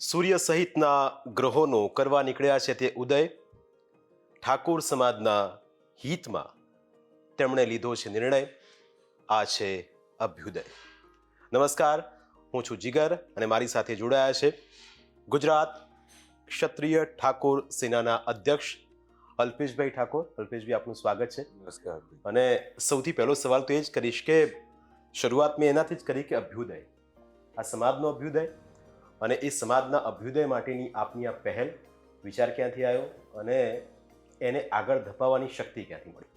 સૂર્ય સહિતના ગ્રહોનો કરવા નીકળ્યા છે તે ઉદય. ઠાકોર સમાજના હિતમાં તેમણે લીધો છે નિર્ણય. આ છે અભ્યુદય. નમસ્કાર, હું છું જીગર અને મારી સાથે જોડાયા છે ગુજરાત ક્ષત્રિય ઠાકોર સેનાના અધ્યક્ષ અલ્પેશભાઈ ઠાકોર. અલ્પેશભાઈ, આપનું સ્વાગત છે. નમસ્કાર. અને સૌથી પહેલો સવાલ તો એ જ કરીશ કે શરૂઆત મેં એનાથી જ કરી કે અભ્યુદય, આ સમાજનો અભ્યુદય, અને એ સમાજના અભ્યુદય માટેની આપની આ પહેલ, વિચાર ક્યાંથી આવ્યો અને એને આગળ ધપાવવાની શક્તિ ક્યાંથી મળી?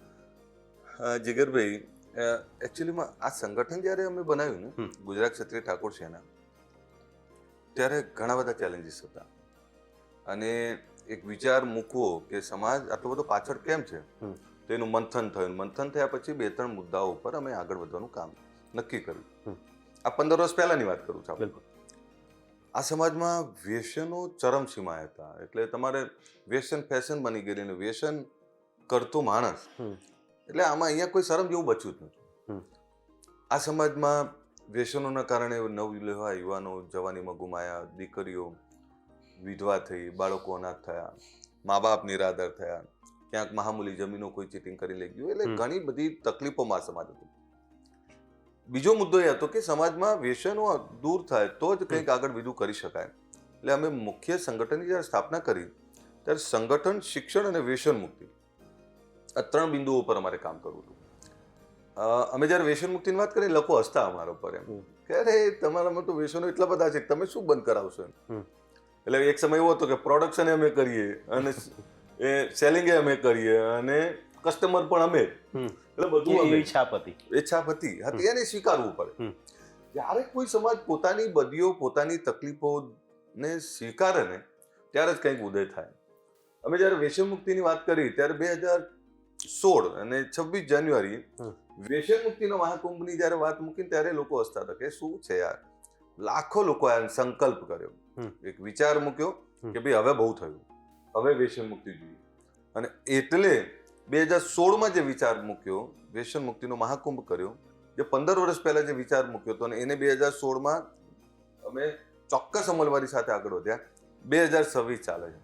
જીગરભાઈ, એકચ્યુઅલીમાં આ સંગઠન જ્યારે અમે બનાવ્યું ને, ગુજરાત ક્ષત્રિય ઠાકોર સેના, ત્યારે ઘણા બધા ચેલેન્જીસ હતા. અને એક વિચાર મૂકવો કે સમાજ આટલો બધો પાછળ કેમ છે, તો એનું મંથન થયું. મંથન થયા પછી 2-3 મુદ્દાઓ ઉપર અમે આગળ વધવાનું કામ નક્કી કર્યું. આ 15 વર્ષ પહેલાની વાત કરું છું. બિલકુલ. આ સમાજમાં વ્યસનો ચરમસીમાએ હતા. એટલે તમારે વ્યસન ફેશન બની ગયેલી ને વ્યસન કરતો માણસ, એટલે આમાં અહીંયા કોઈ શરમ જેવું બચ્યું જ નથી. આ સમાજમાં વ્યસનોના કારણે નવવિવાહ યુવાનો જવાનીમાં ગુમાયા, દીકરીઓ વિધવા થઈ, બાળકો અનાથ થયા, મા બાપ નિરાધાર થયા, ક્યાંક મહામૂલી જમીનો કોઈ ચીટિંગ કરી લઈ ગયું. એટલે ઘણી બધી તકલીફોમાં સમાજ હતો. બીજો મુદ્દો એ હતો કે સમાજમાં વ્યસનો દૂર થાય તો જ કંઈક આગળ બીજું કરી શકાય. એટલે અમે મુખ્ય સંગઠનની જ્યારે સ્થાપના કરી ત્યારે સંગઠન, શિક્ષણ અને વ્યસન મુક્તિ, આ 3 બિંદુઓ ઉપર અમારે કામ કરવું હતું. અમે જ્યારે વ્યસન મુક્તિની વાત કરીએ, લોકો હસતા અમારા ઉપર, એમ કે અરે તમારામાં તો વ્યસનો એટલા બધા છે, તમે શું બંધ કરાવશો એમ. એટલે એક સમય એવો હતો કે પ્રોડક્શન અમે કરીએ અને સેલિંગ અમે કરીએ અને કસ્ટમર પણ અમે, એટલે બધું અમે. એ છાપ હતી એને સ્વીકારવું પડે. જ્યારે કોઈ સમાજ પોતાની બદીઓ, પોતાની તકલીફોને સ્વીકારે ને ત્યારે જ કંઈક ઉદય થાય. અમે જ્યારે વ્યસન મુક્તિની વાત કરી ત્યારે 2016 અને 26 જાન્યુઆરી વ્યસન મુક્તિનો મહાકુંભની જ્યારે વાત મૂકી ત્યારે લોકો હસતા હતા કે શું છે યાર. લાખો લોકો આ સંકલ્પ કર્યો, એક વિચાર મૂક્યો કે ભાઈ હવે બહુ થયું, હવે વ્યસન મુક્તિ જોઈએ. અને એટલે 2016માં જે વિચાર મૂક્યો, વ્યસન મુક્તિનો મહાકુંભ કર્યો, જે 15 વર્ષ પહેલા જે વિચાર મૂક્યો હતો, અને એને 2016માં અમે ચોક્કસ અમલવારી સાથે આગળ વધ્યા. 2026 ચાલે છે.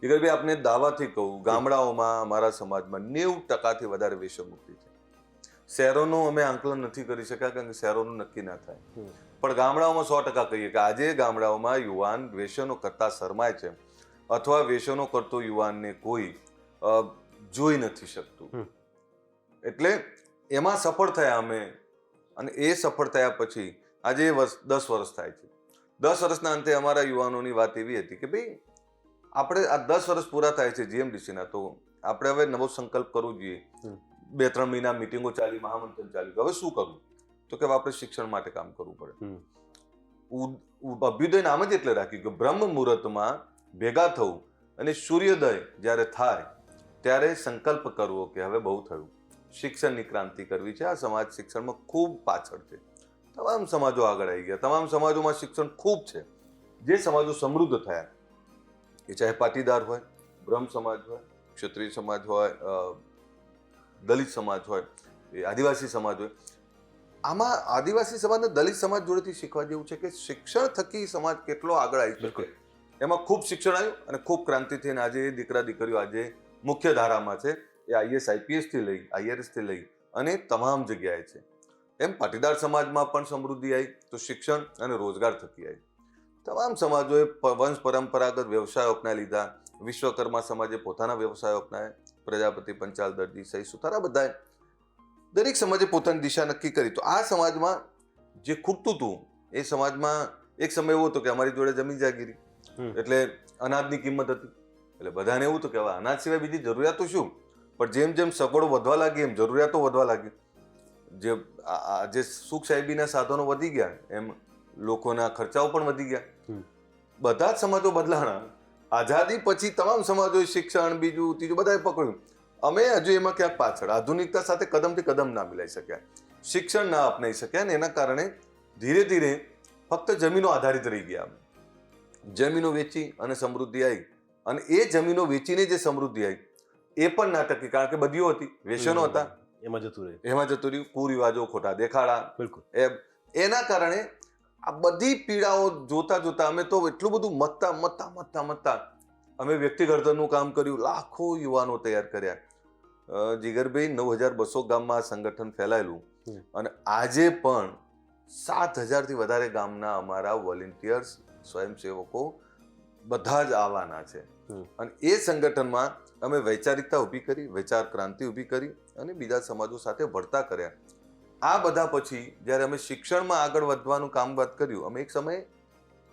જીગરભાઈ, આપને દાવાથી કહું, ગામડાઓમાં અમારા સમાજમાં 90% વધારે વ્યસન મુક્તિ છે. શહેરોનું અમે આંકલન નથી કરી શક્યા કારણ કે શહેરોનું નક્કી ના થાય, પણ ગામડાઓમાં 100% કહીએ કે આજે ગામડાઓમાં યુવાન વ્યસનો કરતા શરમાય છે, અથવા વ્યસનો કરતો યુવાનને કોઈ જોઈ નથી શકતું. એટલે એમાં સફળ થયા અમે. અને એ સફળ થયા પછી આજે 10 વર્ષ થાય છે. 10 વર્ષના અંતે અમારા યુવાનોની વાત એવી હતી કે ભાઈ આપણે આ 10 વર્ષ પૂરા થાય છે જીએમડીસીના, તો આપણે હવે નવો સંકલ્પ કરવો જોઈએ. 2-3 મહિના મિટિંગો ચાલી, મહામંથન ચાલ્યું. હવે શું કરવું? તો કે આપણે શિક્ષણ માટે કામ કરવું પડે. અભ્યુદય નામ જ એટલે રાખ્યું કે બ્રહ્મ મુહૂર્તમાં ભેગા થવું અને સૂર્યોદય જ્યારે થાય ત્યારે સંકલ્પ કરવો કે હવે બહુ થયું, શિક્ષણની ક્રાંતિ કરવી છે. આ સમાજ શિક્ષણમાં ખૂબ પાછળ છે. તમામ સમાજો આગળ આવી ગયા, તમામ સમાજોમાં શિક્ષણ ખૂબ છે. જે સમાજો સમૃદ્ધ થયા, એ ચાહે પાટીદાર હોય, બ્રહ્મ સમાજ હોય, ક્ષત્રિય સમાજ હોય, દલિત સમાજ હોય, એ આદિવાસી સમાજ હોય. આમાં આદિવાસી સમાજ અને દલિત સમાજ જોડેથી શીખવા જેવું છે કે શિક્ષણ થકી સમાજ કેટલો આગળ આવી શકે. એમાં ખૂબ શિક્ષણ આવ્યું અને ખૂબ ક્રાંતિ થઈને આજે દીકરા દીકરીઓ આજે મુખ્ય ધારામાં છે. એ આઈએસ આઈપીએસ થી લઈ, આઈઆરએસ થી લઈ અને તમામ જગ્યાએ છે. એમ પાટીદાર સમાજમાં પણ સમૃદ્ધિ આવી તો શિક્ષણ અને રોજગાર થકી આવી. તમામ સમાજોએ વંશ પરંપરાગત વ્યવસાયો અપનાવી લીધા. વિશ્વકર્મા સમાજે પોતાના વ્યવસાયો અપનાવ્યા, પ્રજાપતિ, પંચાલ, દરજી, સહી, સુતારા, બધાએ દરેક સમાજે પોતાની દિશા નક્કી કરી. તો આ સમાજમાં જે ખૂટતું હતું, એ સમાજમાં એક સમય એવો હતો કે અમારી જોડે જમીન જાગીરી, એટલે અનાજની કિંમત હતી. એટલે બધાને એવું હતું કે હવે અનાજ સિવાય બીજી જરૂરિયાતો શું? પણ જેમ જેમ સગવડો વધવા લાગી એમ જરૂરિયાતો વધવા લાગી. જે સુખ સાહેબીના સાધનો વધી ગયા એમ લોકોના ખર્ચાઓ પણ વધી ગયા. બધા જ સમાજો બદલાણા. આઝાદી પછી તમામ સમાજોએ શિક્ષણ, બીજું ત્રીજું બધાએ પકડ્યું. અમે હજુ એમાં ક્યાંક પાછળ, આધુનિકતા સાથે કદમથી કદમ ના મિલાઈ શક્યા, શિક્ષણ ના અપનાવી શક્યા, અને એના કારણે ધીરે ધીરે ફક્ત જમીનો આધારિત રહી ગયા. જમીનો વેચી અને સમૃદ્ધિ આવી, અને એ જમીનો વેચીને જે સમૃદ્ધિ આવી એ પણ નાટકી, કારણ કે બધીઓ હતી, વ્યસનો હતા, એમાં જતું રહ્યું કુરિવાજો, ખોટા દેખાડા. એના કારણે આ બધી પીડાઓ જોતા જોતા અમે તો એટલું બધું મથતા અમે વ્યક્તિ ઘડતરનું કામ કર્યું, લાખો યુવાનો તૈયાર કર્યા. જીગરભાઈ 9,200 ગામમાં આ સંગઠન ફેલાયેલું અને આજે પણ 7,000થી વધારે ગામના અમારા વોલેન્ટિયર્સ સ્વયંસેવકો બધા જ આવવાના છે. અને એ સંગઠનમાં અમે વૈચારિકતા ઊભી કરી, વિચાર ક્રાંતિ ઊભી કરી અને બીજા સમાજો સાથે ભળતા કર્યા. આ બધા પછી જ્યારે અમે શિક્ષણમાં આગળ વધવાનું કામ વાત કર્યું, અમે એક સમયે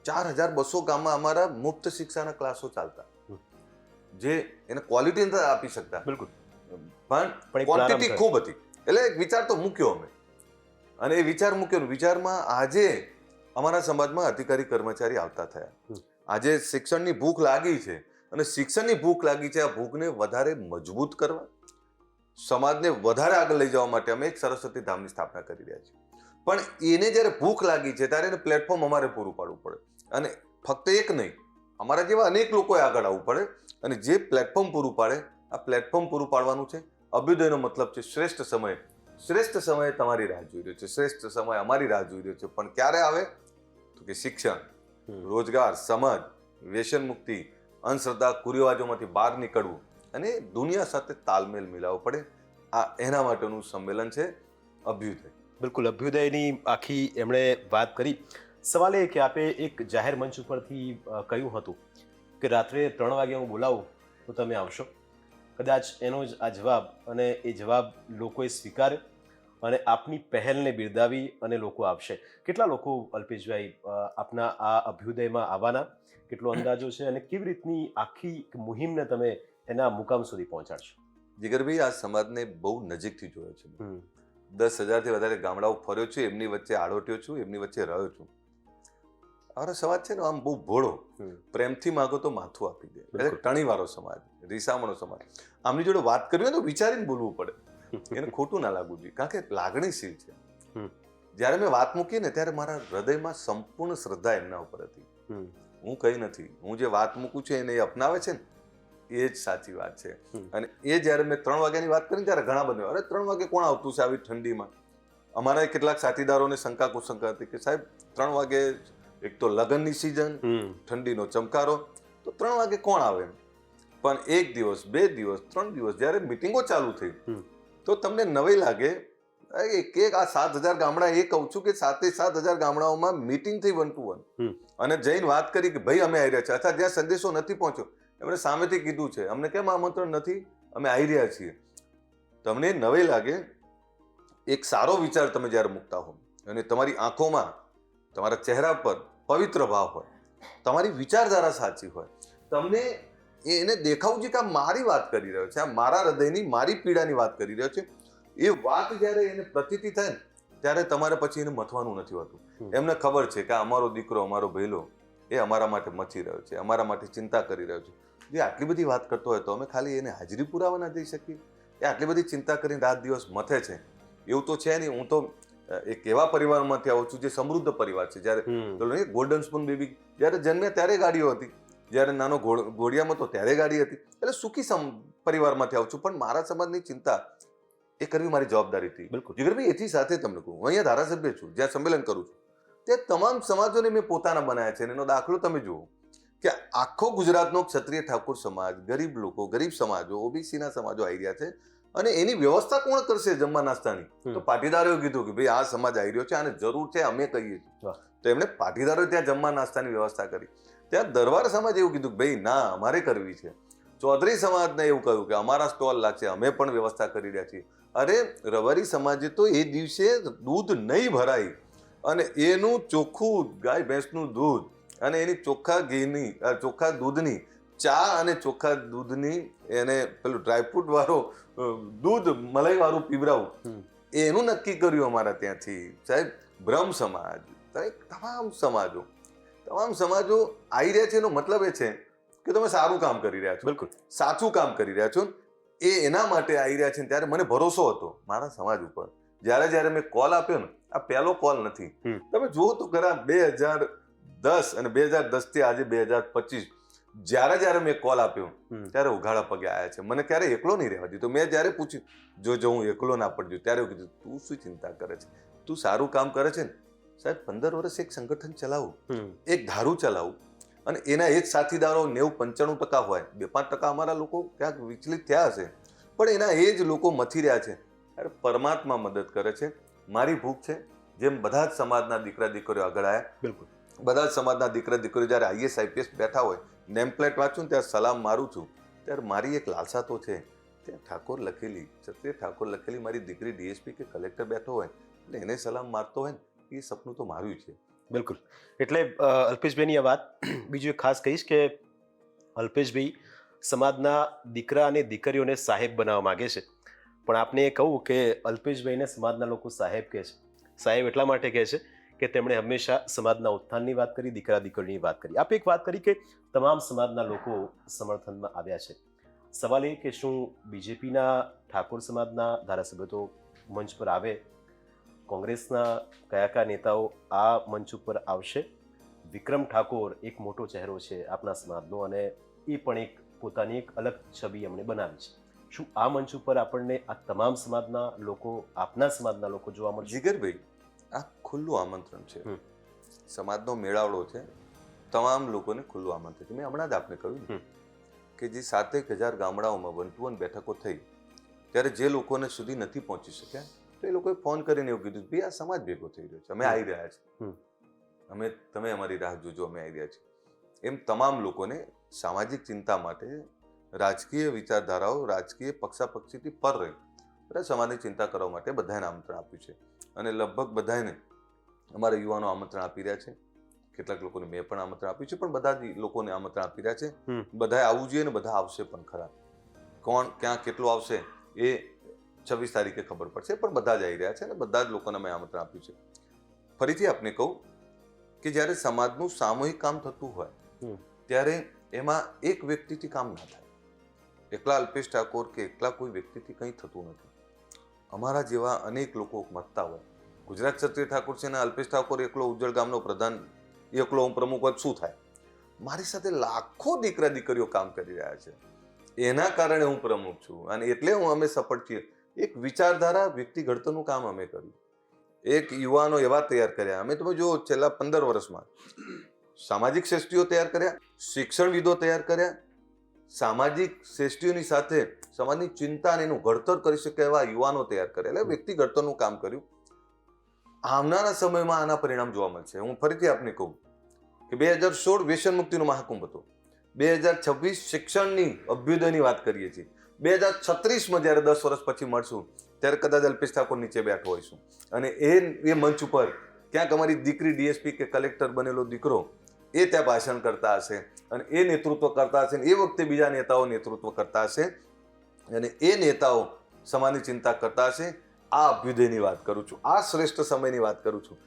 4,200 ગામમાં અમારા મુક્ત શિક્ષાના ક્લાસો ચાલતા, જે એને ક્વોલિટી નથી આપી શકતા, બિલકુલ, પણ ક્વોન્ટિટી ખૂબ હતી. એટલે એક વિચાર તો મૂક્યો અમે, અને એ વિચાર મૂક્યો, વિચારમાં આજે અમારા સમાજમાં અધિકારી કર્મચારી આવતા થયા. આજે શિક્ષણની ભૂખ લાગી છે અને શિક્ષણની ભૂખ લાગી છે. આ ભૂખને વધારે મજબૂત કરવા, સમાજને વધારે આગળ લઈ જવા માટે અમે એક સરસ્વતી ધામની સ્થાપના કરી રહ્યા છીએ. પણ એને જ્યારે ભૂખ લાગી છે ત્યારે એને પ્લેટફોર્મ અમારે પૂરું પાડવું પડે, અને ફક્ત એક નહીં, અમારા જેવા અનેક લોકોએ આગળ આવવું પડે. અને જે પ્લેટફોર્મ પૂરું પાડે, આ પ્લેટફોર્મ પૂરું પાડવાનું છે. અભ્યુદયનો મતલબ છે શ્રેષ્ઠ સમય. શ્રેષ્ઠ સમય તમારી રાહ જોઈ રહ્યો છે, શ્રેષ્ઠ સમય અમારી રાહ જોઈ રહ્યો છે. પણ ક્યારે આવે? તો કે શિક્ષણ, રોજગાર, સમાજ, વ્યસન મુક્તિ, અંધશ્રદ્ધા, કુરિવાજોમાંથી બહાર નીકળવું અને દુનિયા સાથે તાલમેલ મિલાવવો પડે. આ એના માટેનું સંમેલન છે અભ્યુદય. બિલકુલ, અભ્યુદયની આખી એમણે વાત કરી. સવાલ એ કે આપે એક જાહેર મંચ ઉપરથી કહ્યું હતું કે રાત્રે 3 વાગે હું બોલાવું તો તમે આવશો. કદાચ એનો જ આ જવાબ, અને એ જવાબ લોકોએ સ્વીકાર્યો અને આપની પહેલને બિરદાવી અને લોકો આવશે. કેટલા લોકો, અલ્પેશભાઈ, આપના આ અભ્યુદયમાં આવવાના કેટલો અંદાજો છે અને કેવી રીતની આખી મુહિમને તમે એના મુકામ સુધી પહોંચાડશો? જીગરભાઈ, આ સમાજને બહુ નજીકથી જોયો છે. 10,000થી વધારે ગામડાઓ ફર્યો છું, એમની વચ્ચે આડોટ્યો છું, એમની વચ્ચે રહ્યો છું. અમારો સમાજ છે ને આમ બહુ ભોળો, પ્રેમથી માગો તો માથું આપી દે. એટલે ટણીવાળો સમાજ, રીસામણો સમાજ. આમની જોડે વાત કરવી હોય તો વિચારીને બોલવું પડે, એને ખોટું ના લાગવું જોઈએ, કારણ કે લાગણીશીલ છે. જ્યારે મેં વાત મૂકી ને ત્યારે મારા હૃદયમાં સંપૂર્ણ શ્રદ્ધા એમના ઉપર હતી. હું કઈ નથી, હું જે વાત મૂકું છું એને એ અપનાવે છે ને એ જ સાચી વાત છે. અને એ જ્યારે મેં 3 વાગ્યાની વાત કરી ત્યારે ઘણા બધા, અરે 3 વાગે કોણ આવતું છે આવી ઠંડીમાં? અમારા કેટલાક સાથીદારોને શંકા કુશંકા હતી કે સાહેબ 3 વાગે, એક તો લગ્નની સિઝન, ઠંડીનો ચમકારો, તો 3 વાગે કોણ આવે? પણ 1 દિવસ, 2 દિવસ, 3 દિવસ જ્યારે મિટિંગો ચાલુ થઈ તો તમને નવાઈ લાગે કે આ 7,000 ગામડા, એ કહું છું કે 7,000 ગામડાઓમાં મિટિંગ થઈ 1 to 1, અને જઈને વાત કરી કે ભાઈ અમે આવી રહ્યા છે. અથવા જ્યાં સંદેશો નથી પહોંચ્યો એમણે સામેથી કીધું છે અમને કેમ આમંત્રણ નથી, અમે આવી રહ્યા છીએ. તમને નવાઈ લાગે. એક સારો વિચાર તમે જ્યારે મૂકતા હો અને તમારી આંખોમાં, તમારા ચહેરા પર પવિત્ર ભાવ હોય, તમારી વિચારધારા સાચી હોય, તમને એને દેખાવું છે કે આ મારી વાત કરી રહ્યો છે, આ મારા હૃદયની, મારી પીડાની વાત કરી રહ્યો છે. એ વાત જ્યારે એને પ્રતીતિ થાય ને ત્યારે તમારે પછી એને મથવાનું નથી હોતું. એમને ખબર છે કે અમારો દીકરો, અમારો ભઈલો એ અમારા માટે મચી રહ્યો છે, અમારા માટે ચિંતા કરી રહ્યો છે. જે આટલી બધી વાત કરતો હોય તો અમે ખાલી એને હાજરી પુરાવા ના જઈ શકીએ? એ આટલી બધી ચિંતા કરીને રાત દિવસ મથે છે, એવું તો છે નહીં. હું તો એક એવા પરિવારમાંથી આવું છું જે સમૃદ્ધ પરિવાર છે. જ્યારે ગોલ્ડન સ્પૂન બેબી જ્યારે જન્મ્યા ત્યારે ગાડીઓ હતી, જ્યારે નાનો ઘોડિયામાં તો ત્યારે ગાડી હતી. એટલે સુખી પરિવારમાંથી આવું છું, પણ મારા સમાજની ચિંતા એ કરવી મારી જવાબદારી હતી. જીગરભાઈ, એથી સાથે તમને કહું, હું અહીંયા ધારાસભ્ય છું, જ્યાં સંમેલન કરું છું, તે તમામ સમાજોને મેં પોતાના બનાવ્યા છે. એનો દાખલો તમે જુઓ કે આખો ગુજરાતનો ક્ષત્રિય ઠાકોર સમાજ, ગરીબ લોકો, ગરીબ સમાજો, ઓબીસીના સમાજો આવી રહ્યા છે. અને એની વ્યવસ્થા કોણ કરશે જમવા નાસ્તાની? તો પાટીદારોએ કીધું કે ભાઈ આ સમાજ આવી રહ્યો છે, આને જરૂર છે, અમે કહીએ છીએ. તો એમણે પાટીદારોએ ત્યાં જમવા નાસ્તાની વ્યવસ્થા કરી. ત્યાં દરબાર સમાજ એવું કીધું કે ભાઈ ના, અમારે કરવી છે. ચૌધરી સમાજને એવું કહ્યું કે અમારા સ્ટોલ લાગશે, અમે પણ વ્યવસ્થા કરી રહ્યા છીએ. અરે રબારી સમાજે તો એ દિવસે દૂધ નહીં ભરાય અને એનું ચોખ્ખું ગાય ભેંસનું દૂધ અને એની ચોખ્ખા ઘીની, ચોખ્ખા દૂધની ચા અને ચોખ્ખા દૂધની એને પેલું ડ્રાયફ્રૂટ વાળો દૂધ મલાઈ વાળું પીવરાવું, એનું નક્કી કર્યું અમારા ત્યાંથી. સાહેબ, બ્રહ્મ સમાજ, તમામ સમાજો આવી રહ્યા છે. એનો મતલબ એ છે કે તમે સારું કામ કરી રહ્યા છો, બિલકુલ સાચું કામ કરી રહ્યા છો. એ એના માટે આવી રહ્યા છે. ત્યારે મને ભરોસો હતો મારા સમાજ ઉપર. જ્યારે મેં કોલ આપ્યો ને, આ પહેલો કોલ નથી. તમે જુઓ તો ખરા, 2010 અને 2010 થી આજે 2025, જ્યારે મેં કોલ આપ્યો ત્યારે ઉઘાડા પગે આવ્યા છે. મને ક્યારે એકલો નહીં રહેવા દીધો. મેં જ્યારે પૂછ્યું જો હું એકલો ના પડજો, ત્યારે કીધું તું શું ચિંતા કરે છે, તું સારું કામ કરે છે ને, સાહેબ 15 વર્ષ એક સંગઠન ચલાવું, એક ધારું ચલાવું, અને એના એ જ સાથીદારો 90-95% હોય, 2-5% અમારા લોકો ક્યાંક વિચલિત થયા હશે, પણ એના એ જ લોકો મથી રહ્યા છે. અરે પરમાત્મા મદદ કરે છે. મારી ભૂખ છે, જેમ બધા જ સમાજના દીકરા દીકરીઓ આગળ આવ્યા, બિલકુલ બધા જ સમાજના દીકરા દીકરીઓ જ્યારે આઈએસ આઈપીએસ બેઠા હોય, નેમ પ્લેટ વાંચું ત્યારે સલામ મારું છું, ત્યારે મારી એક લાલસા તો છે, ત્યાં ઠાકોર લખેલી, ક્ષત્રિય ઠાકોર લખેલી મારી દીકરી ડીએસપી કે કલેક્ટર બેઠો હોય એટલે એને સલામ મારતો હોય ને, એ સપનું તો મારું છે. બિલકુલ. એટલે અલ્પેશભાઈની આ વાત બીજું એક ખાસ કહીશ કે અલ્પેશભાઈ સમાજના દીકરા અને દીકરીઓને સાહેબ બનાવવા માગે છે, પણ આપને એ કહું કે અલ્પેશભાઈને સમાજના લોકો સાહેબ કહે છે. સાહેબ એટલા માટે કહે છે કે તેમણે હંમેશા સમાજના ઉત્થાનની વાત કરી, દીકરા દીકરીની વાત કરી. આપે એક વાત કરી કે તમામ સમાજના લોકો સમર્થનમાં આવ્યા છે. સવાલ એ કે શું બીજેપીના ઠાકોર સમાજના ધારાસભ્યો તો મંચ પર આવે, કોંગ્રેસના કયા કયા નેતાઓ આ મંચ ઉપર આવશે? વિક્રમ ઠાકોર એક મોટો ચહેરો છે આપના સમાજનો, અને એ પણ એક પોતાની એક અલગ છબી એમણે બનાવી છે. શું આ મંચ ઉપર આપણને આ તમામ સમાજના લોકો, આપના સમાજના લોકો જોવા મળશે? જીગરભાઈ, આ ખુલ્લું આમંત્રણ છે, સમાજનો મેળાવડો છે, તમામ લોકોને ખુલ્લું આમંત્રણ છે. મેં હમણાં જ આપને કહ્યું કે જે 7,000 ગામડાઓમાં 1-to-1 બેઠકો થઈ, ત્યારે જે લોકોને સુધી નથી પહોંચી શક્યા, તો એ લોકોએ ફોન કરીને એવું કીધું, ભાઈ આ સમાજ ભેગો થઈ રહ્યો છે, અમે આવી રહ્યા છીએ, તમે અમારી રાહ જોજો, અમે આવી રહ્યા છીએ. એમ તમામ લોકોને સામાજિક ચિંતા માટે, રાજકીય વિચારધારાઓ, રાજકીય પક્ષાપક્ષીથી પર રહી સમાજની ચિંતા કરવા માટે બધાને આમંત્રણ આપ્યું છે. અને લગભગ બધાને અમારા યુવાનો આમંત્રણ આપી રહ્યા છે. કેટલાક લોકોને મેં પણ આમંત્રણ આપ્યું છે, પણ બધા જ લોકોને આમંત્રણ આપી રહ્યા છે. બધાએ આવવું જોઈએ ને બધા આવશે પણ ખરા. કોણ ક્યાં કેટલું આવશે એ 26 તારીખે ખબર પડશે, પણ બધા જ આવી રહ્યા છે અને બધા જ લોકોને મેં આમંત્રણ આપ્યું છે. ફરીથી આપને કહું કે જ્યારે સમાજનું સામૂહિક કામ થતું હોય ત્યારે એમાં એક વ્યક્તિથી કામ ના થાય. એકલા અલ્પેશ ઠાકોર કે એકલા કોઈ વ્યક્તિથી કંઈ થતું નથી. અમારા જેવા અનેક લોકો મતતા હોય. ગુજરાત ક્ષત્રિય ઠાકોર છે ને અલ્પેશ ઠાકોર એકલો ઉજ્જળ ગામનો પ્રધાન, એકલો હું પ્રમુખ હોત શું થાય? મારી સાથે લાખો દીકરા દીકરીઓ કામ કરી રહ્યા છે. એના કારણે હું પ્રમુખ છું અને એટલે અમે સફળ છીએ. એક વિચારધારા વ્યક્તિ ઘડતરનું કામ અમે કર્યું. એક યુવાનો એવા તૈયાર કર્યા. અમે તમે જો છેલ્લા 15 વર્ષમાં સામાજિક શ્રેષ્ઠીઓ તૈયાર કર્યા, શિક્ષણવિદો તૈયાર કર્યા, સામાજિક શ્રેષ્ઠીઓની સાથે સમાજની ચિંતા અને એનું ઘડતર કરી શકે એવા યુવાનો તૈયાર કર્યા. એટલે વ્યક્તિ ઘડતરનું કામ કર્યું. આવનારા સમયમાં આના પરિણામ જોવા મળશે. હું ફરીથી આપને કહું કે 2016 વ્યસન મુક્તિનો મહાકુંભ હતો, 2026 શિક્ષણની અભ્યુદયની વાત કરીએ છીએ, 2036માં જ્યારે 10 વર્ષ પછી મળશું ત્યારે કદાચ અલ્પેશ ઠાકોર નીચે બેઠો હોઈશું અને એ મંચ ઉપર ક્યાંક અમારી દીકરી ડીએસપી કે કલેક્ટર બનેલો દીકરો એ ત્યાં ભાષણ કરતા હશે અને એ નેતૃત્વ કરતા હશે, એ વખતે બીજા નેતાઓ નેતૃત્વ કરતા હશે અને એ નેતાઓ સમાજની ચિંતા કરતા હશે. આ અભ્યુદયની વાત કરું છું, આ શ્રેષ્ઠ સમયની વાત કરું છું.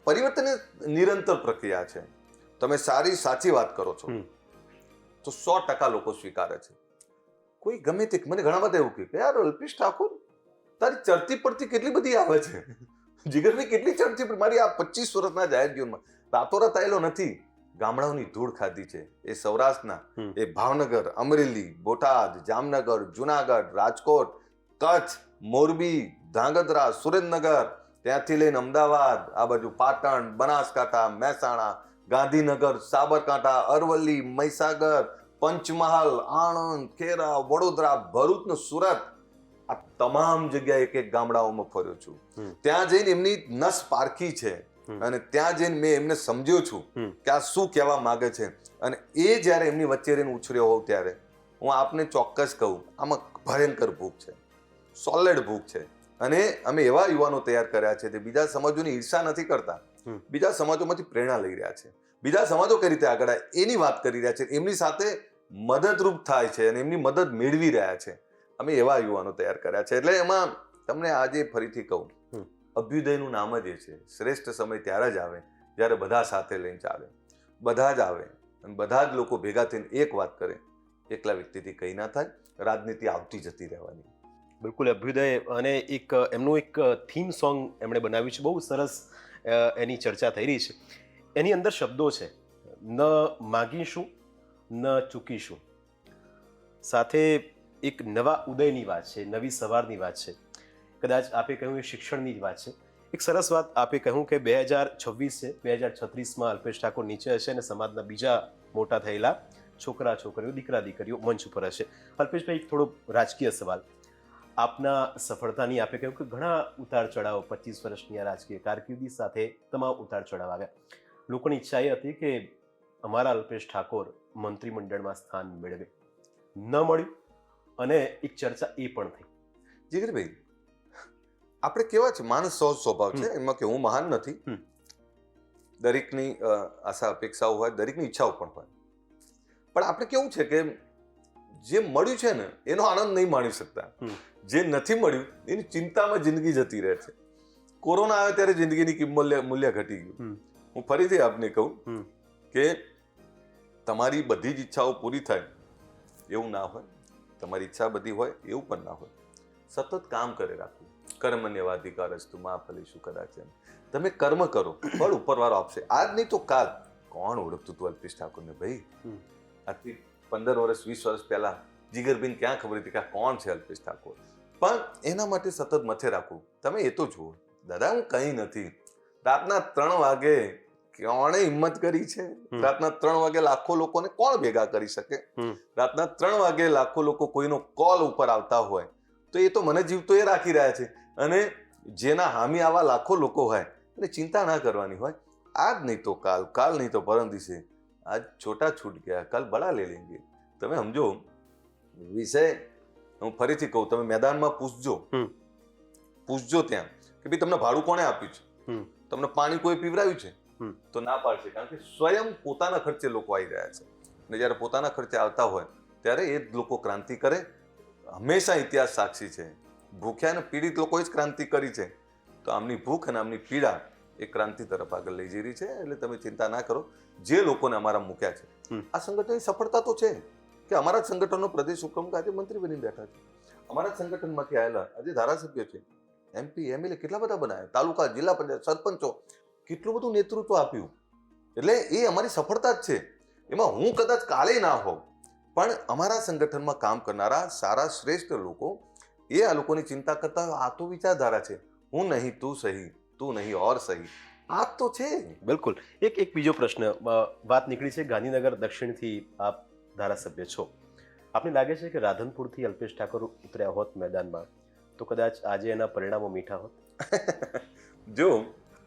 પરિવર્તન એ નિરંતર પ્રક્રિયા છે. તમે સારી સાચી વાત કરો છો તો 100% લોકો સ્વીકારે છે. કોઈ ગમે તે, મને ઘણા બધા એવું કે યાર અલ્પેશ ઠાકોર તારી ચડતી પડતી કેટલી બધી આવે છે, જીગરભાઈ કેટલી ચડતી, મારી આ 25 વર્ષના જાહેર જીવનમાં રાતોરાત આવેલો નથી. ગામડાઓની ધૂળ ખાધી છે. એ સૌરાષ્ટ્રના, એ ભાવનગર, અમરેલી, બોટાદ, જામનગર, જુનાગઢ, રાજકોટ, કચ્છ, મોરબી, ધાંગધ્રા, સુરેન્દ્રનગર, ત્યાંથી લઈને અમદાવાદ, આ બાજુ પાટણ, બનાસકાંઠા, મહેસાણા, ગાંધીનગર, સાબરકાંઠા, અરવલ્લી, મહીસાગર, પંચમહાલ, આણંદ, ખેડા, વડોદરા, ભરૂચ ને સુરત, આ તમામ જગ્યાએ એક એક ગામડાઓમાં ફર્યો છું. ત્યાં જઈને એમની નસ પારખી છે અને ત્યાં જઈને મેં એમને સમજ્યો છું કે આ શું કહેવા માંગે છે. અને એ જ્યારે એમની વચ્ચે રહીને ઉછર્યો હોઉં ત્યારે હું આપને ચોક્કસ કહું, આમાં ભયંકર ભૂખ છે, સોલિડ ભૂખ છે. અને અમે એવા યુવાનો તૈયાર કર્યા છે જે બીજા સમાજોની ઈર્ષા નથી કરતા, બીજા સમાજોમાંથી પ્રેરણા લઈ રહ્યા છે, બીજા સમાજો કઈ રીતે આગળ આવે એની વાત કરી રહ્યા છે, એમની સાથે મદદરૂપ થાય છે અને એમની મદદ મેળવી રહ્યા છે. અમે એવા યુવાનો તૈયાર કર્યા છે. એટલે એમાં તમને આજે ફરીથી કહું, અભ્યુદયનું નામ જ એ છે. શ્રેષ્ઠ સમય ત્યારે જ આવે જ્યારે બધા સાથે લઈને ચાલે, બધા જ આવે અને બધા જ લોકો ભેગા થઈને એક વાત કરે. એકલા વ્યક્તિથી કંઈ ના થાય, રાજનીતિ આવતી જતી રહેવાની. બિલકુલ. અભ્યુદય અને એક એમનું એક થીમ સોંગ એમણે બનાવ્યું છે, બહુ સરસ એની ચર્ચા થઈ રહી છે. એની અંદર શબ્દો છે, ન માગીશું ન ચૂકીશું. સાથે એક નવા ઉદયની વાત છે, નવી સવારની વાત છે. કદાચ આપે કહ્યું એ શિક્ષણની જ વાત છે. એક સરસ વાત આપે કહ્યું કે 2026 છે, 2036માં અલ્પેશ ઠાકોર નીચે હશે અને સમાજના બીજા મોટા થયેલા છોકરા છોકરીઓ દીકરા દીકરીઓ મંચ ઉપર હશે. અલ્પેશભાઈ, થોડો રાજકીય સવાલ. આપના સફળતાની આપે કહ્યું કે ઘણા ઉતાર ચઢાવ, 25 વર્ષની આ રાજકીય કારકિર્દી સાથે તમામ ઉતાર ચઢાવ આવ્યા. લોકોની ઈચ્છા એ હતી કે અમારા અલ્પેશ ઠાકોર મંત્રીમંડળમાં સ્થાન મેળવે. ન મળ્યું અને એક ચર્ચા એ પણ થઈ. જીગરભાઈ, આપણે કેવા છે, માણસ સહજ સ્વભાવ છે, એમાં કે હું મહાન નથી. દરેકની આશા અપેક્ષાઓ હોય, દરેકની ઈચ્છાઓ પણ હોય. પણ આપણે કેવું છે કે જે મળ્યું છે ને એનો આનંદ નહીં માણી શકતા. જે નથી મળ્યું એની ચિંતામાં જિંદગી જતી રહે છે. કોરોના આવે ત્યારે જિંદગીની કિંમત મૂલ્ય ઘટી ગયું. હું ફરીથી આપને કહું કે તમારી બધી જ ઈચ્છાઓ પૂરી થાય એવું ના હોય, તમારી ઈચ્છા બધી હોય એવું પણ ના હોય. સતત કામ કરે રાખવું. કર્મણ્યવાધિકારસ્તુ મા ફલેષુ કદાચન. તમે કર્મ કરો, ફળ ઉપરવાળો આપશે. આજ નહીં તો કાલ. કોણ ઓળખતું હતું અલ્પેશ ઠાકોરને ભાઈ? આજથી 15 વર્ષ 20 વર્ષ પહેલા જીગરબેન ક્યાં ખબર હતી કે કોણ છે અલ્પેશ ઠાકોર? પણ એના માટે સતત મથે રાખવું. તમે એ તો જુઓ, દાદા હું કંઈ નથી. રાતના 3 વાગે કોણે હિંમત કરી છે? રાતના 3 વાગે લાખો લોકોને કોણ ભેગા કરી શકે? રાતના 3 વાગે લાખો લોકો કોઈનો કોલ ઉપર આવતા હોય તો એ તો મને જીવતો એ રાખી રહ્યા છે. અને જેના હામી આવા લાખો લોકો હોય એને ચિંતા ના કરવાની હોય. આજ નહીં તો કાલ, કાલ નહીં તો પરમ દિવસે. આજ છોટા છૂટ ગયા, કાલ બડા લે લેંગે. તમે સમજો વિષય. હું ફરીથી કહું, તમે મેદાનમાં પૂછજો ત્યાં કે ભાઈ તમને ભાડું કોણે આપ્યું છે, તમને પાણી કોઈ પીવડાવ્યું છે, તો ના પાડશે. કારણ કે સ્વયં પોતાના ખર્ચે લોકો આવી રહ્યા છે. અને જ્યારે પોતાના ખર્ચે આવતા હોય ત્યારે એ જ લોકો ક્રાંતિ કરે. હંમેશા ઇતિહાસ સાક્ષી છે. ભૂખ્યા અને પીડિત લોકોએ જ ક્રાંતિ કરી છે. તો આમની ભૂખ અને આમની પીડા એ ક્રાંતિ તરફ આગળ લઈ જઈ રહી છે. એટલે તમે ચિંતા ના કરો. જે લોકોને અમારા મૂક્યા છે, આ સંગઠનની સફળતા તો છે કે અમારા સંગઠનનો પ્રદેશ ઉપપ્રમુખ આજે મંત્રી બની બેઠા છે. અમારા સંગઠનમાંથી આવેલા આજે ધારાસભ્યો છે, MP, MLA કેટલા બધા બનાવ્યા, તાલુકા, જિલ્લા પંચાયત, સરપંચો, કેટલું બધું નેતૃત્વ આપ્યું. એટલે એ અમારી સફળતા જ છે. એમાં હું કદાચ કાલે ના હોઉં, પણ અમારા સંગઠનમાં કામ કરનારા સારા શ્રેષ્ઠ લોકો એ આ લોકોની ચિંતા કરતા હોય. આ તો વિચારધારા છે. હું નહીં તું સહી, તું નહીં ઓર સહી. આ તો છે. બિલકુલ. એક બીજો પ્રશ્ન. વાત નીકળી છે ગાંધીનગર દક્ષિણથી આપ ધારાસભ્ય છો. આપને લાગે છે કે રાધનપુરથી અલ્પેશ ઠાકોર ઉતર્યા હોત મેદાનમાં તો કદાચ આજે એના પરિણામો મીઠા હોત? જો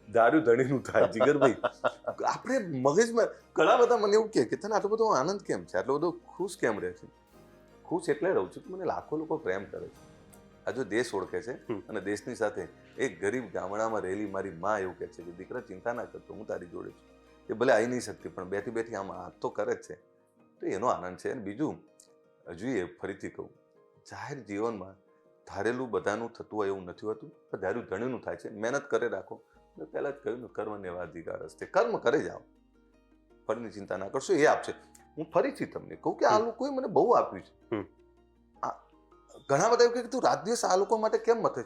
દારૂ ધણીનું થાય જીગરભાઈ. આપણે મગજમાં ઘણા બધા મને એવું કે તને આટલો બધો આનંદ કેમ છે, આટલો બધો ખુશ કેમ રહે છે? ખુશ એટલે રહું છું કે મને લાખો લોકો પ્રેમ કરે છે. આ જો દેશ ઓળખે છે અને દેશની સાથે એક ગરીબ ગામડામાં રહેલી મારી માં એવું કહે છે કે દીકરા ચિંતા ના કરતો, હું તારી જોડે છું. એ ભલે આવી નહીં શકતી પણ બેઠી બેઠી આમાં હાથ તો કરે જ છે. તો એનો આનંદ છે. અને બીજું હજુ એ ફરીથી કહું, જાહેર જીવનમાં ધારેલું બધાનું થતું હોય એવું નથી હોતું, પણ ધાર્યું ધણીનું થાય છે. મહેનત કરે રાખો. મેં પહેલા જ કહ્યું ને, કર્મણ્યવાધિકાર હસ્તે. કર્મ કરે જાઓ, ફળની ચિંતા ના કરશો, એ આપશે. હું ફરીથી તમને કહું કે આ લોકોએ મને બહુ આપ્યું છે. ઘણા બધા એવું કે તું રાત દિવસ આ લોકો માટે કેમ મથે?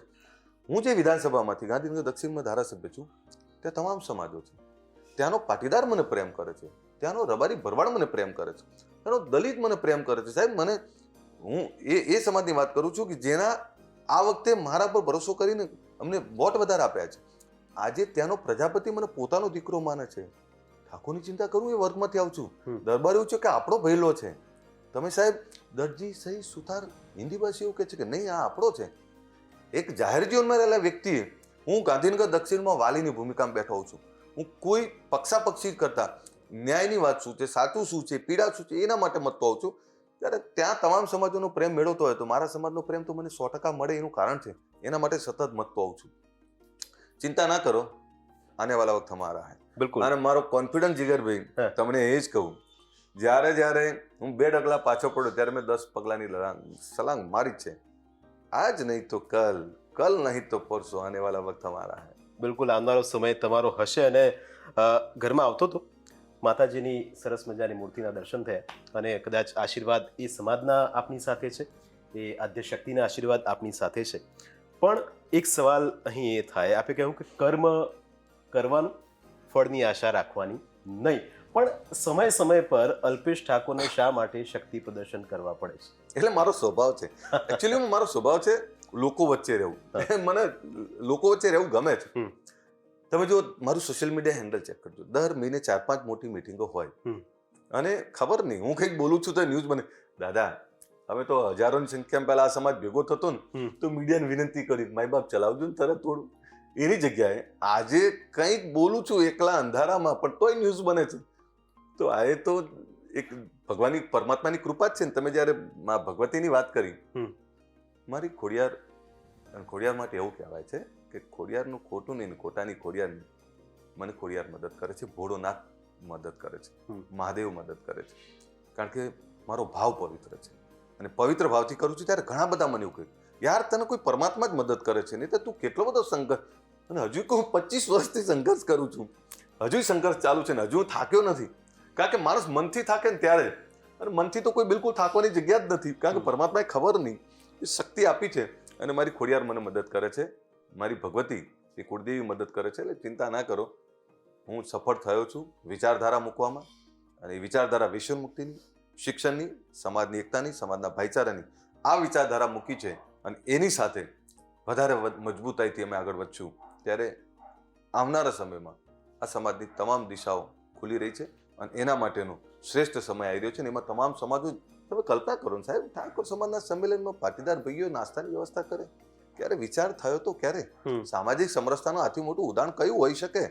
હું જે વિધાનસભામાંથી ગાંધીનગર દક્ષિણમાં ધારાસભ્ય છું, ત્યાં તમામ સમાજો છે. ત્યાંનો પાટીદાર મને પ્રેમ કરે છે, ત્યાંનો રબારી ભરવાડ મને પ્રેમ કરે છે, ત્યાંનો દલિત મને પ્રેમ કરે છે. સાહેબ મને હું એ સમાજની વાત કરું છું કે જેના આ વખતે મારા પર ભરોસો કરીને અમને વોટ વધારે આપ્યા છે. આજે ત્યાંનો પ્રજાપતિ મને પોતાનો દીકરો માને છે. ઠાકોરની ચિંતા કરું એ વર્ગમાંથી આવું છું. દરબાર એવું છે કે આપણો ભયલો છે. તમે સાહેબ દરજી સહી સુથાર હિન્દી ભાષી એવું કહે છે કે નહીં આ આપણો છે. એક જાહેર જીવનમાં રહેલા વ્યક્તિએ, હું ગાંધીનગર દક્ષિણમાં વાલીની ભૂમિકામાં બેઠો હોઉં છું. હું કોઈ પક્ષાપક્ષી કરતા ન્યાયની વાત શું છે, સાચું શું છે, પીડા શું છે એના માટે મતતો હોઉં છું. ત્યારે ત્યાં તમામ સમાજોનો પ્રેમ મેળવતો હોય તો મારા સમાજનો પ્રેમ તો મને 100% મળે એનું કારણ છે. એના માટે સતત મતતો હોઉં છું. ચિંતા ના કરો, આને વાલા વખત હમારા હૈ. બિલકુલ. અને મારો કોન્ફિડન્સ જીગરભાઈ તમને એ જ કહું, જ્યારે હું 2 ડગલા પાછો પડ્યો ત્યારે મેં 10 પગલાની સલાંગ મારી છે. આજ નહીં તો કલ, કલ નહીં તો પરસો, આને વાલા વખત હમારા હૈ. બિલકુલ. આવનારો સમય તમારો હશે. અને ઘરમાં આવતો હતો, માતાજીની સરસ મજાની મૂર્તિના દર્શન થયા અને કદાચ આશીર્વાદ એ સમાજના આપની સાથે છે, એ આદ્યશક્તિના આશીર્વાદ આપની સાથે છે. પણ એક સવાલ અહીં એ થાય, આપે કહ્યું કે કર્મ કરવાનું, ફળની આશા રાખવાની નહીં. પણ સમય પર અલ્પેશ ઠાકોરને શા માટે શક્તિ પ્રદર્શન કરવા પડે છે? એટલે મારો સ્વભાવ છે. એકચ્યુઅલી મારો સ્વભાવ છે લોકો વચ્ચે રહેવું. મને લોકો વચ્ચે રહેવું ગમે છે. તમે જો મારું સોશિયલ મીડિયા હેન્ડલ ચેક કરજો, દર મહિને 4-5 મોટી મિટિંગો હોય. અને ખબર નહીં હું કંઈક બોલું છું તો ન્યૂઝ બને. દાદા અમે તો હજારોની સંખ્યામાં પહેલા આ સમાજ ભેગો થતો ને તો મીડિયાને વિનંતી કરી માય બાપ ચલાવજો ને તરત થોડું. એની જગ્યાએ આજે કંઈક બોલું છું એકલા અંધારામાં પણ તોય ન્યૂઝ બને છે. તો આ તો એક ભગવાનની પરમાત્માની કૃપા જ છે ને. તમે જ્યારે મા ભગવતીની વાત કરી, મારી ખોડિયાર, અને ખોડિયાર માટે એવું કહેવાય છે કે ખોડિયારનું ખોટું નહીં, ખોટાની ખોડિયાર નહીં. મને ખોડિયાર મદદ કરે છે, ભોળોનાથ મદદ કરે છે, મહાદેવ મદદ કરે છે, કારણ કે મારો ભાવ પવિત્ર છે. અને પવિત્ર ભાવથી કરું છું ત્યારે ઘણા બધા મને એવું કહ્યું, યાર તને કોઈ પરમાત્મા જ મદદ કરે છે, નહીં તો તું કેટલો બધો સંઘર્ષ. અને હજુ કે હું 25 વર્ષથી સંઘર્ષ કરું છું, હજુ સંઘર્ષ ચાલુ છે ને હજુ હું થાક્યો નથી. કારણ કે માણસ મનથી થાકે ને ત્યારે જ, અને મનથી તો કોઈ બિલકુલ થાકવાની જગ્યા જ નથી, કારણ કે પરમાત્માએ ખબર નહીં એ શક્તિ આપી છે. અને મારી ખોડિયાર મને મદદ કરે છે, મારી ભગવતી એ કુળદેવી મદદ કરે છે. એટલે ચિંતા ના કરો, હું સફળ થયો છું વિચારધારા મૂકવામાં. અને એ વિચારધારા વિશ્વ મુક્તિની, શિક્ષણની, સમાજની એકતાની, સમાજના ભાઈચારાની આ વિચારધારા મૂકી છે. અને એની સાથે વધારે મજબૂતાઈથી અમે આગળ વધશું. ત્યારે આવનારા સમયમાં આ સમાજની તમામ દિશાઓ ખુલી રહી છે અને એના માટેનો શ્રેષ્ઠ સમય આવી રહ્યો છે. અને એમાં તમામ સમાજો, તમે કલ્પના કરો ને સાહેબ, ઠાકોર સમાજના સંમેલનમાં પાટીદાર ભાઈઓ નાસ્તાની વ્યવસ્થા કરે, ક્યારે વિચાર થયો તો? ક્યારે? સામાજિક સમરસતાનું આથી મોટું ઉદાહરણ કયું હોઈ શકે?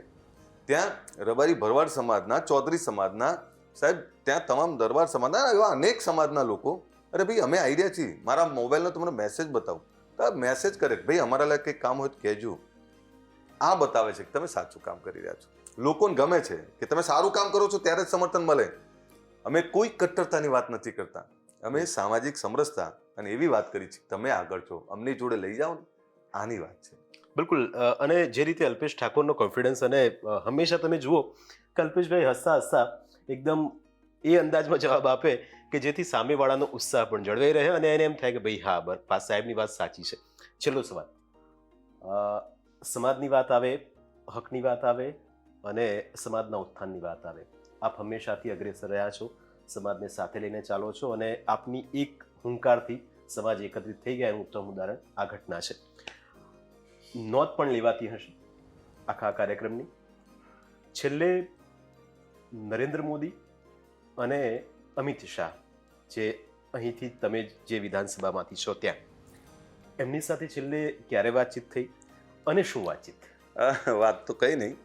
ત્યાં રબારી ભરવાડ સમાજના, ચૌધરી સમાજના સાહેબ, ત્યાં તમામ દરબાર સમાજના, એવા અનેક સમાજના લોકો, અરે ભાઈ અમે આવી રહ્યા છીએ, મારા મોબાઈલનો તમને મેસેજ બતાવું તો મેસેજ કરે કે ભાઈ અમારા લાયક કંઈક કામ હોય તો કહેજો. આ બતાવે છે કે તમે સાચું કામ કરી રહ્યા છો. લોકોને ગમે છે કે તમે સારું કામ કરો છો ત્યારે જ સમર્થન મળે. અમે કોઈ કટ્ટરતાની વાત નથી કરતા, અમે સામાજિક સમરસતા અને એવી વાત કરી છે તમે આગળ છો, અમની જોડે લઈ જાઓ ને, આની વાત છે. બિલકુલ. અને જે રીતે અલ્પેશ ઠાકોરનો કોન્ફિડન્સ, અને હંમેશા તમે જુઓ કે અલ્પેશભાઈ હસતા હસતા એકદમ એ અંદાજમાં જવાબ આપે કે જેથી સામેવાળાનો ઉત્સાહ પણ જળવાઈ રહે અને એને એમ થાય કે ભાઈ હા, બસ સાહેબની વાત સાચી છે. છેલ્લો સવાલ, સમાજની વાત આવે, હકની વાત આવે અને સમાજના ઉત્થાનની વાત આવે, આપ હંમેશાથી અગ્રેસર રહ્યા છો, સમાજને સાથે લઈને ચાલો છો અને આપની એક હુંકારથી સમાજ એકત્રિત થઈ ગયા એનું ઉત્તમ ઉદાહરણ આ ઘટના છે. નોંધ પણ લેવાતી હશે આખા કાર્યક્રમની. છેલ્લે નરેન્દ્ર મોદી અને અમિત શાહ, જે અહીંથી તમે જે વિધાનસભામાંથી છો ત્યાં, એમની સાથે છેલ્લે ક્યારે વાતચીત થઈ અને શું વાતચીત? વાત તો કંઈ નહીં,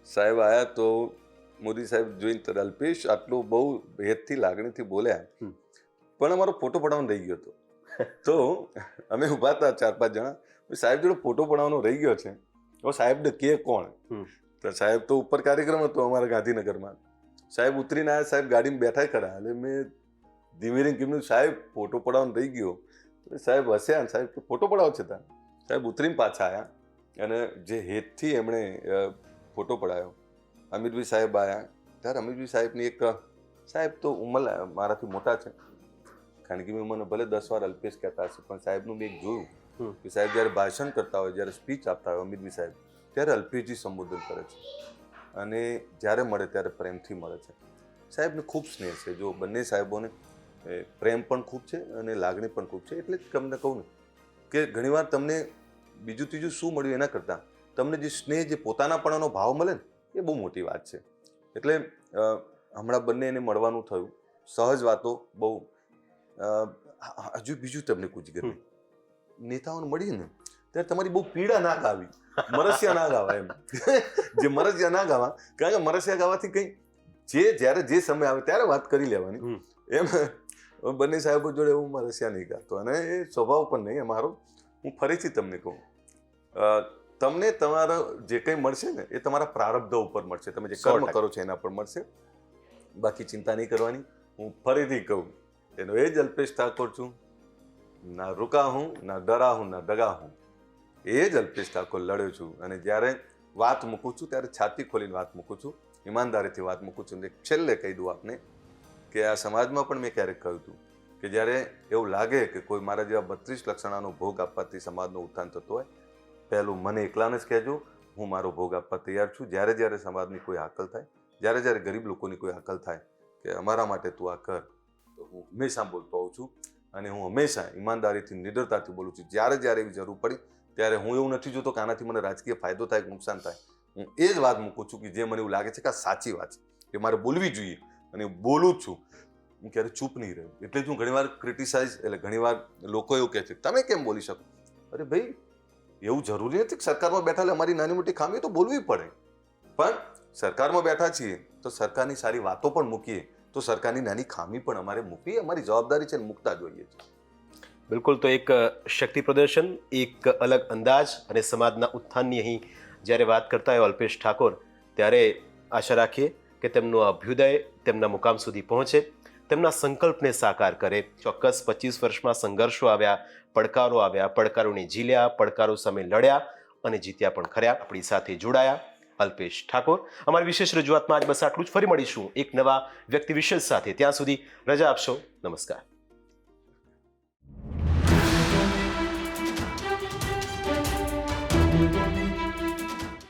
સાહેબ આવ્યા તો મોદી સાહેબ જોઈને તો અલ્પેશ આટલું બહુ હેતથી લાગણીથી બોલ્યા, પણ અમારો ફોટો પડાવવાનો રહી ગયો હતો. તો અમે ઊભા હતા 4-5 જણા, સાહેબ જોડે ફોટો પડાવવાનો રહી ગયો છે. હવે સાહેબને કે કોણ? તો સાહેબ તો ઉપર કાર્યક્રમ હતો અમારા ગાંધીનગરમાં. સાહેબ ઉતરીને આવ્યા, સાહેબ ગાડીમાં બેઠા ખરા. એટલે મેં ધીમે ધીમે કીધું સાહેબ ફોટો પડાવવાનો રહી ગયો. સાહેબ હસ્યા ને સાહેબ ફોટો પડાવો છે ત્યાં. સાહેબ ઉતરીને પાછા આવ્યા અને જે હેતથી એમણે ફોટો પડાયો. અમિતભાઈ સાહેબ આવ્યા ત્યારે અમિતભાઈ સાહેબની એક, સાહેબ તો ઉંમર મારાથી મોટા છે, કારણ કે મને ભલે 10 વાર અલ્પેશ કહેતા હશે, પણ સાહેબનું મેં એક જોયું કે સાહેબ જ્યારે ભાષણ કરતા હોય, જ્યારે સ્પીચ આપતા હોય અમિતભાઈ સાહેબ, ત્યારે અલ્પેશજી સંબોધન કરે છે અને જ્યારે મળે ત્યારે પ્રેમથી મળે છે. સાહેબને ખૂબ સ્નેહ છે. જો બંને સાહેબોને પ્રેમ પણ ખૂબ છે અને લાગણી પણ ખૂબ છે. એટલે જ તમને કહું ને કે ઘણીવાર તમને બીજું ત્રીજું શું મળ્યું એના કરતાં તમને જે સ્નેહ, જે પોતાનાપણાનો ભાવ મળે ને, એ બહુ મોટી વાત છે. એટલે હમણાં બંને એને મળવાનું થયું, સહજ વાતો બહુ. હજુ બીજું તમને પૂછી ગયું, નેતાઓને મળીએ ને ત્યારે તમારી બહુ પીડા ના ગાવી, મરસિયા ના ગાવા એમ. જે મરસિયા ના ગાવા, કારણ કે મરસિયા ગાવાથી કંઈ જ્યારે જે સમય આવે ત્યારે વાત કરી લેવાની એમ. બંને સાહેબો જોડે હું મરસિયા નહીં ગાતો અને એ સ્વભાવ પણ નહીં અમારો. હું ફરીથી તમને કહું, તમને તમારો જે કંઈ મળશે ને એ તમારા પ્રારબ્ધ ઉપર મળશે, તમે જે કર્મ કરો છો એના પર મળશે. બાકી ચિંતા નહીં કરવાની. હું ફરીથી કહું, એનો એ જ અલ્પેશ ઠાકોર છું. ના રૂકા હું, ના ડરા હું, ના ડગા હું. એ જ અલ્પેશ ઠાકોર લડ્યો છું. અને જ્યારે વાત મૂકું છું ત્યારે છાતી ખોલીને વાત મૂકું છું, ઈમાનદારીથી વાત મૂકું છું. છેલ્લે કહી દઉં આપને કે આ સમાજમાં પણ મેં ક્યારેક કહ્યું હતું કે જ્યારે એવું લાગે કે કોઈ મારા જેવા 32 લક્ષણાનો ભોગ આપવાથી સમાજનું ઉત્થાન થતું હોય, પહેલું મને એકલાને જ કહેજો, હું મારો ભોગ આપવા તૈયાર છું. જ્યારે જ્યારે સમાજની કોઈ હાકલ થાય, જ્યારે જ્યારે ગરીબ લોકોની કોઈ હાકલ થાય કે અમારા માટે તું આ કર, તો હું હંમેશા બોલતો હોઉં છું. અને હું હંમેશા ઈમાનદારીથી, નિડરતાથી બોલું છું. જ્યારે જ્યારે એવી જરૂર પડી ત્યારે હું એવું નથી જોતો કે આનાથી મને રાજકીય ફાયદો થાય કે નુકસાન થાય. હું એ જ વાત મૂકું છું કે જે મને એવું લાગે છે કે આ સાચી વાત છે, કે મારે બોલવી જોઈએ, અને બોલું જ છું. હું ક્યારે ચૂપ નહીં રહ્યો. એટલે જ હું ઘણીવાર ક્રિટિસાઇઝ, એટલે ઘણીવાર લોકો એવું કહે છે તમે કેમ બોલી શકો? અરે ભાઈ, એવું જરૂરી નથી કે સરકારમાં બેઠા એટલે અમારી નાની મોટી ખામી તો બોલવી પડે, પણ સરકારમાં બેઠા છીએ તો સરકારની સારી વાતો પણ મૂકીએ, તો સરકારની નાની ખામી પણ અમારે મૂકવી અમારી જવાબદારી છે, મૂકતા જોઈએ છે. બિલકુલ. તો એક શક્તિ પ્રદર્શન, એક અલગ અંદાજ અને સમાજના ઉત્થાનની અહીં જ્યારે વાત કરતા હોય અલ્પેશ ઠાકોર, ત્યારે આશા રાખીએ કે તેમનું અભ્યુદય તેમના મુકામ સુધી પહોંચે, તેમના સંકલ્પને સાકાર કરે. ચોક્કસ 25 વર્ષમાં સંઘર્ષો આવ્યા, પડકારો આવ્યા, પડકારોને ઝીલ્યા, પડકારો સામે લડ્યા અને જીત્યા પણ ખર્યા. આપણી સાથે જોડાયા અલ્પેશ ઠાકોર. અમારી વિશેષ રજૂઆતમાં આજ બસ આટલું જ. ફરી મળીશું એક નવા વ્યક્તિ વિશેષ સાથે. ત્યાં સુધી રજા આપશો. નમસ્કાર.